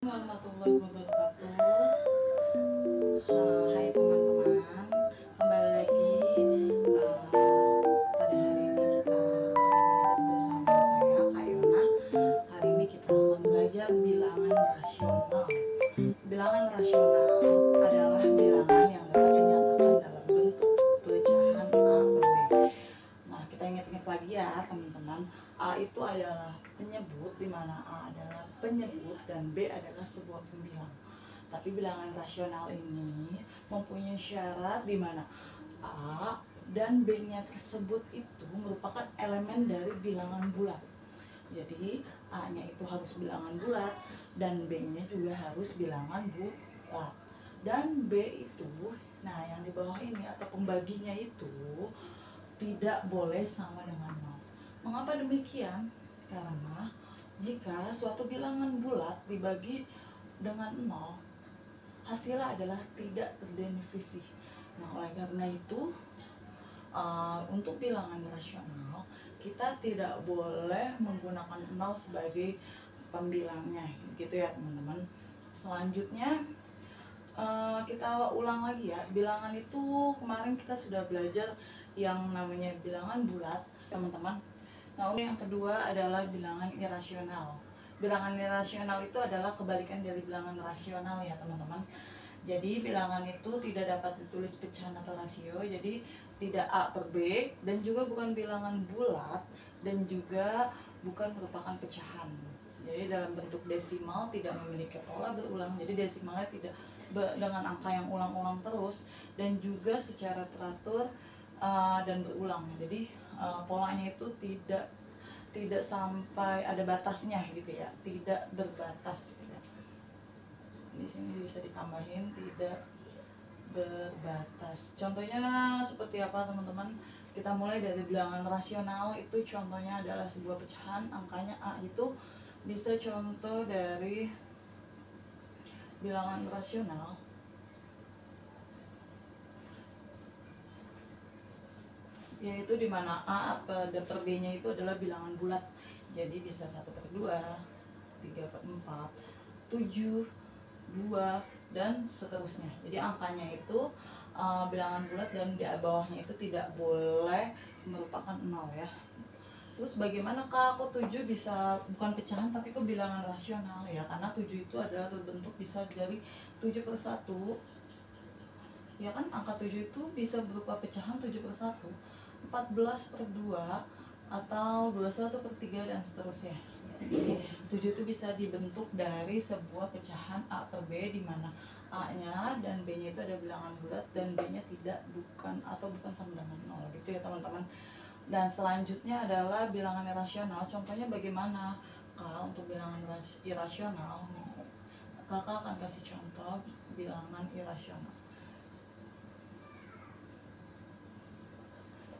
Warahmatullahi wabarakatuh. Hai teman-teman, kembali lagi. Pada hari ini kita akan belajar bersama saya, Kak Yona. Hari ini kita akan belajar bilangan rasional. Bilangan rasional adalah bilangan yang dapat dinyatakan dalam bentuk pecahan A per B. Nah, kita ingat-ingat lagi ya teman-teman. A itu adalah penyebut, di mana A adalah penyebut dan B adalah sebuah pembilang. Tapi bilangan rasional ini mempunyai syarat di mana A dan B-nya tersebut itu merupakan elemen dari bilangan bulat. Jadi A-nya itu harus bilangan bulat dan B-nya juga harus bilangan bulat. Dan B itu, nah yang di bawah ini atau pembaginya itu tidak boleh sama dengan 0. Mengapa demikian? Karena jika suatu bilangan bulat dibagi dengan 0, hasilnya adalah tidak terdefinisi. Nah, oleh karena itu, untuk bilangan rasional, kita tidak boleh menggunakan 0 sebagai pembilangnya, gitu ya teman-teman. Selanjutnya, kita ulang lagi ya. Bilangan itu kemarin kita sudah belajar yang namanya bilangan bulat, teman-teman. Nah, yang kedua adalah bilangan irasional. Bilangan irasional itu adalah kebalikan dari bilangan rasional ya, teman-teman. Jadi bilangan itu tidak dapat ditulis pecahan atau rasio, jadi tidak A per B, dan juga bukan bilangan bulat, dan juga bukan merupakan pecahan. Jadi dalam bentuk desimal, tidak memiliki pola berulang, jadi desimalnya tidak dengan angka yang ulang-ulang terus, dan juga secara teratur dan berulang. Jadi polanya itu tidak sampai ada batasnya gitu ya, tidak berbatas gitu ya. Di sini bisa ditambahin tidak berbatas. Contohnya seperti apa teman-teman? Kita mulai dari bilangan rasional. Itu contohnya adalah sebuah pecahan, angkanya A. Itu bisa contoh dari bilangan rasional, yaitu dimana A per B-nya itu adalah bilangan bulat. Jadi bisa 1/2, 3/4, 7, 2, dan seterusnya. Jadi angkanya itu bilangan bulat dan di bawahnya itu tidak boleh merupakan 0 ya. Terus bagaimana Kak, aku 7 bisa bukan pecahan tapi kok bilangan rasional ya? Karena 7 itu adalah terbentuk bisa dari 7/1. Ya kan, angka 7 itu bisa berupa pecahan 7/1, 14/2, atau 21/3 dan seterusnya. Jadi 7 itu bisa dibentuk dari sebuah pecahan A per B, di mana A-nya dan B-nya itu ada bilangan bulat dan B-nya bukan sama dengan 0 gitu ya teman-teman. Dan selanjutnya adalah bilangan irasional. Contohnya bagaimana Kak untuk bilangan irasional? Kakak akan kasih contoh bilangan irasional.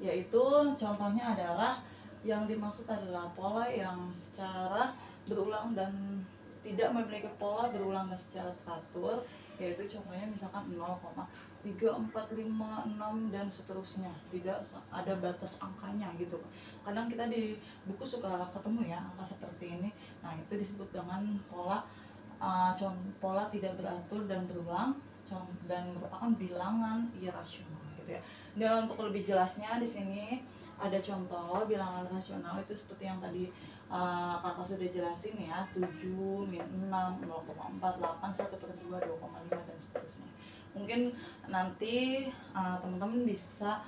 Yaitu contohnya adalah yang dimaksud adalah pola yang secara berulang dan tidak memiliki pola berulang secara teratur, yaitu contohnya misalkan 0,3456 dan seterusnya, tidak ada batas angkanya gitu. Kadang kita di buku suka ketemu ya angka seperti ini. Nah, itu disebut dengan pola tidak beratur dan berulang dan merupakan bilangan irasional gitu ya. Dan untuk lebih jelasnya di sini ada contoh bilangan rasional itu seperti yang tadi kakak sudah jelasin ya, 7, -6, 0,4, 8, 1/2, 2,5 dan seterusnya. Mungkin nanti teman-teman bisa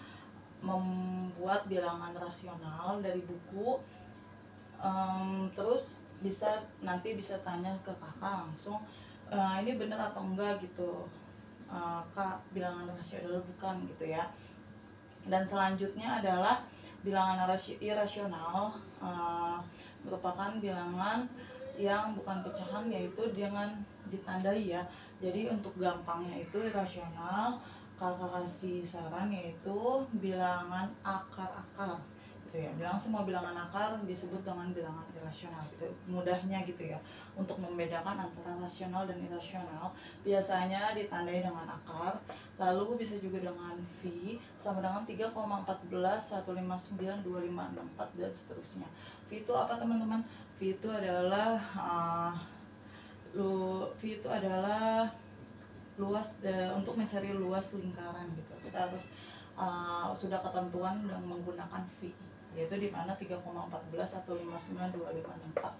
membuat bilangan rasional dari buku. Terus nanti bisa tanya ke kakak langsung, ini benar atau enggak gitu, Kak, bilangan rasional bukan gitu ya. Dan selanjutnya adalah bilangan irasional, merupakan bilangan yang bukan pecahan, yaitu dengan ditandai ya. Jadi untuk gampangnya itu irasional, kakak kasih saran yaitu bilangan akar-akar gitu ya. Semua bilangan akar disebut dengan bilangan irasional gitu, mudahnya gitu ya. Untuk membedakan antara rasional dan irasional biasanya ditandai dengan akar, lalu bisa juga dengan V sama dengan 3,14, 159, 2564 dan seterusnya. V itu apa teman-teman? V itu adalah V itu adalah luas untuk mencari luas lingkaran gitu. Kita harus sudah ketentuan dan menggunakan V, yaitu di mana 3,14 atau 592564.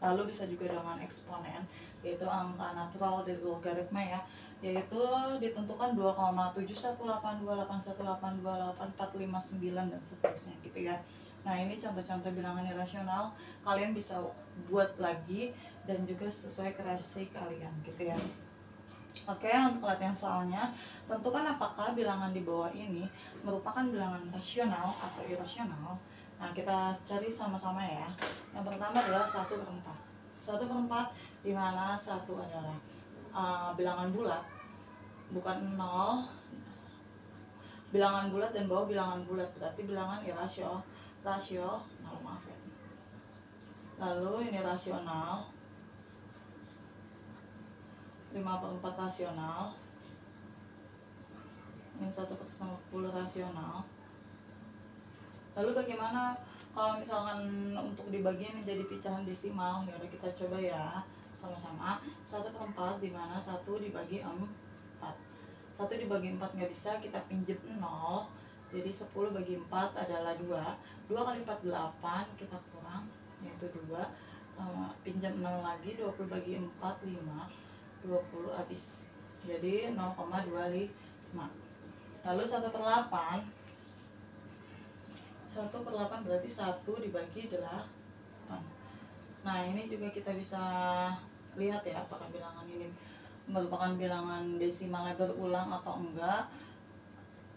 Lalu bisa juga dengan eksponen, yaitu angka natural dari logaritma ya, yaitu ditentukan 2,718281828459 dan seterusnya gitu ya. Nah, ini contoh-contoh bilangan irasional, kalian bisa buat lagi dan juga sesuai kreasi kalian gitu ya. Oke, untuk latihan soalnya, tentukan apakah bilangan di bawah ini merupakan bilangan rasional atau irasional. Nah, kita cari sama-sama ya. Yang pertama adalah 1/4. 1/4 di mana 1 adalah bilangan bulat, bukan 0. Bilangan bulat dan bawah bilangan bulat, berarti bilangan irasio. Maaf ya. Lalu ini rasional, 5/4 rasional, min 1/10 rasional. Lalu bagaimana kalau misalkan untuk dibagi menjadi pecahan desimal? Ya udah, kita coba ya sama-sama. 1/4 di mana 1 dibagi 4. 1 dibagi 4 nggak bisa, kita pinjem 0. Jadi 10 bagi 4 adalah 2. 2 kali 4 8, kita kurang, yaitu 2. Pinjam 0 lagi, 20 bagi 4 5. 20 habis, jadi 0,25. Lalu 1/8, 1/8 berarti 1 dibagi 8. Nah, ini juga kita bisa lihat ya apakah bilangan ini merupakan bilangan desimalnya berulang atau enggak,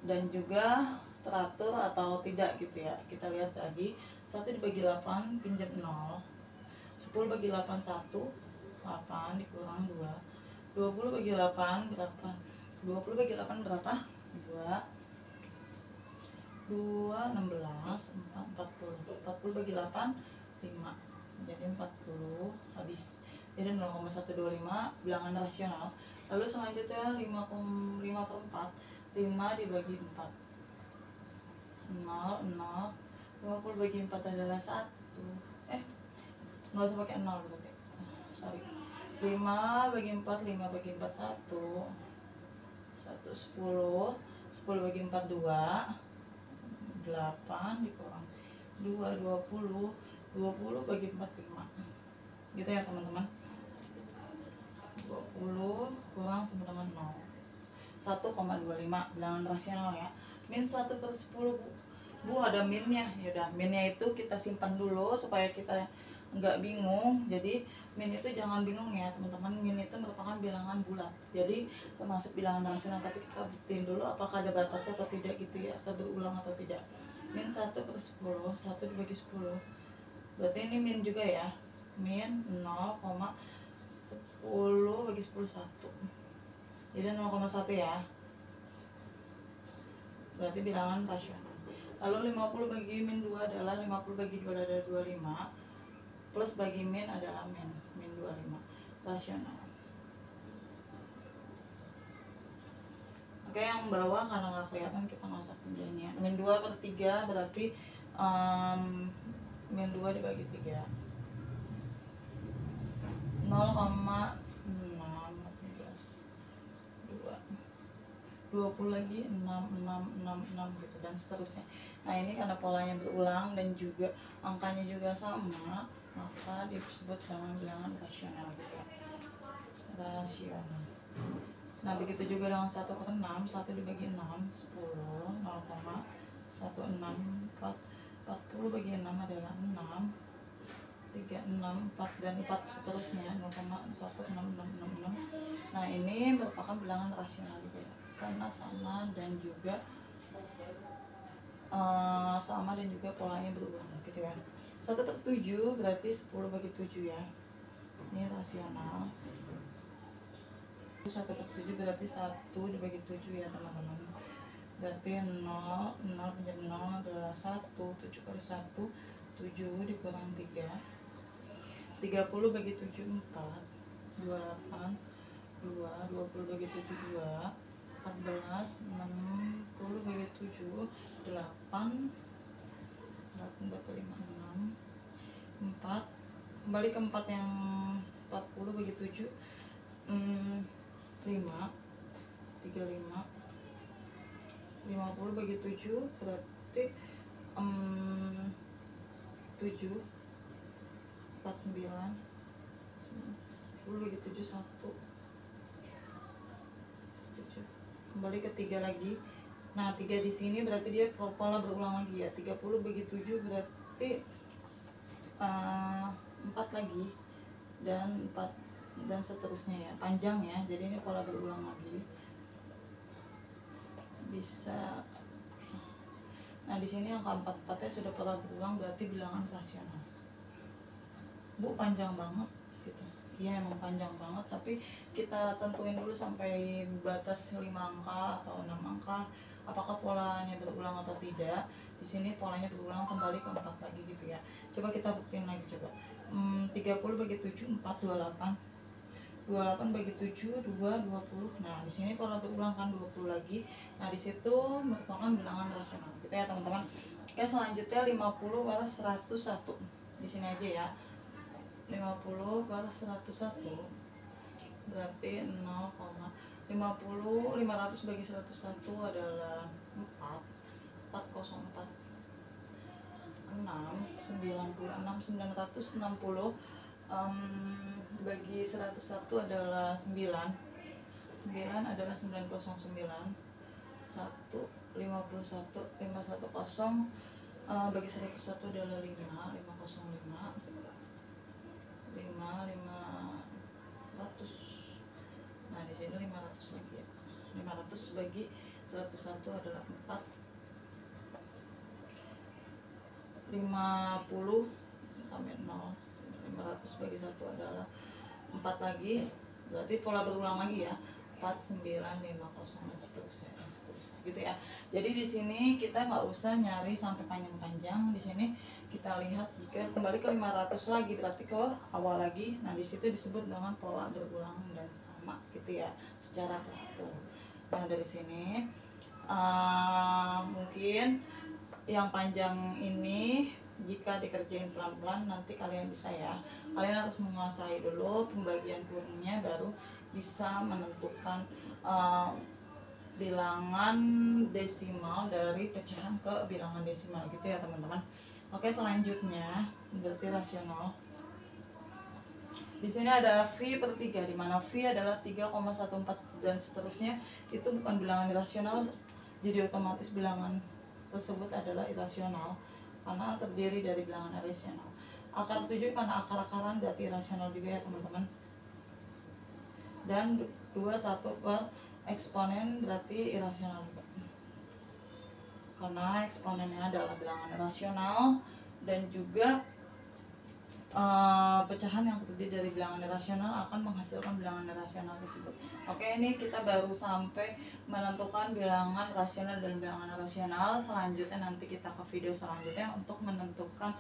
dan juga teratur atau tidak gitu ya. Kita lihat lagi, 1 dibagi 8 pinjam 0. 10 bagi 8 1, 8 dikurang 2. 20 bagi 8 berapa? 20 bagi 8 berapa? 2. 2 16, 4 40. 40 bagi 8 5. Jadi 40 habis. Jadi 0,125 bilangan rasional. Lalu selanjutnya 5/4. 5 dibagi 4. 0 0. 50 bagi 4 adalah 1. Nggak usah pakai 0 berarti. Sorry. 5 bagi 4, 5 bagi 4 1. 1 10. 10 bagi 4 2. 8 dikurang 2 20. 20 bagi 4 5. Gitu ya teman-teman. 20 kurang sama dengan 0. 1,25 bilangan rasional ya. Min 1/10 Bu, ada minnya. Yaudah, minnya itu kita simpan dulu supaya kita nggak bingung. Jadi min itu jangan bingung ya teman-teman. Min itu merupakan bilangan bulat, jadi termasuk bilangan rasional, tapi kita buktiin dulu apakah ada batasnya atau tidak gitu ya, atau berulang atau tidak. Min 1/10, 1 dibagi 10, berarti ini min juga ya. Min 0,10 bagi 10 1, jadi 0,1 ya, berarti bilangan rasional. Lalu 50 bagi min 2 adalah 50 bagi 2 adalah 25, plus bagi min adalah min 25, rasional. Oke, yang bawah karena nggak kelihatan kita nggak usah pinjamnya. Min 2/3 berarti min 2 dibagi 3, 0,6 20 lagi 6 gitu dan seterusnya. Nah, ini karena polanya berulang dan juga angkanya juga sama, maka disebut dengan bilangan rasional gitu. Rasional. Nah, begitu juga dengan 1/6, 1 dibagi 6 10, 0,164. 40 bagi 6 adalah 6, 3 6 4 dan 4 seterusnya, 0,16666. Nah, ini merupakan bilangan rasional juga ya, karena sama dan juga polanya berulang gitu ya. 1/7 berarti 10 bagi 7 ya, ini rasional. 1/7 berarti 1 dibagi 7 ya teman-teman, berarti 0 pinjam 0 adalah 1. 7 kali 1 7 dikurang 3. 30 bagi 7 4, 28 2, 20 bagi 7 2, 14, 60 bagi 7 8 berarti 5 6 4. Kembali ke 4 yang 40 bagi 7 5, 35. 50 bagi 7 berarti 7, 49. 10 bagi 7 1, 7. Kembali ke 3 lagi. Nah, 3 di sini berarti dia pola berulang lagi ya. 30 bagi 7 berarti 4 lagi, dan 4 dan seterusnya ya, panjang ya. Jadi ini pola berulang lagi. Bisa. Nah, di sini angka 44-nya sudah pola berulang, berarti bilangan rasional. Bu, panjang banget gitu. Iya, emang panjang banget, tapi kita tentuin dulu sampai batas 5 angka atau 6 angka apakah polanya berulang atau tidak. Di sini polanya berulang, kembali ke 4 lagi gitu ya. Coba kita buktiin lagi coba. 30 bagi 7 4, 28. 28 bagi 7 2, 20. Nah, di sini pola berulang kan 20 lagi. Nah, di situ merupakan bilangan rasional gitu ya, teman-teman. Oke, selanjutnya 50 per 101. Di sini aja ya. 50 per 101 berarti 0,50. 500 bagi 101 adalah 4. 404. 6, 96. 960 bagi 101 adalah 9. 9 adalah 909. 1, 51. 510 bagi 101 adalah 5. 505. 500. Nah, di sini 500 lagi ya. 500 bagi 101 adalah 4. 50 tambah 0. 500 bagi 1 adalah 4 lagi. Berarti pola berulang lagi ya. 4, 9, 50 dan seterusnya, gitu ya. Jadi di sini kita nggak usah nyari sampai panjang-panjang. Di sini kita lihat jika kembali ke 500 lagi, berarti ke awal lagi. Nah, di situ disebut dengan pola berulang dan sama gitu ya, secara teratur. Nah, dari sini mungkin yang panjang ini jika dikerjain pelan-pelan nanti kalian bisa ya. Kalian harus menguasai dulu pembagian kurungnya, baru bisa menentukan bilangan desimal dari pecahan ke bilangan desimal gitu ya, teman-teman. Oke, selanjutnya berarti rasional. Di sini ada V per 3, di mana V adalah 3,14 dan seterusnya. Itu bukan bilangan irasional, jadi otomatis bilangan tersebut adalah irasional karena terdiri dari bilangan irasional. Akar 7 karena akar-akaran berarti irasional juga ya, teman-teman. Dan 21 per eksponen berarti irasional juga, karena eksponennya adalah bilangan irasional, dan juga pecahan yang terdiri dari bilangan irasional akan menghasilkan bilangan irasional tersebut. Oke, ini kita baru sampai menentukan bilangan rasional dan bilangan irasional. Selanjutnya nanti kita ke video selanjutnya untuk menentukan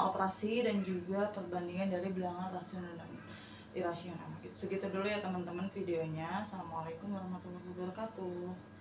operasi dan juga perbandingan dari bilangan rasional dan irasional. Segitu dulu ya, teman-teman, videonya. Assalamualaikum warahmatullahi wabarakatuh.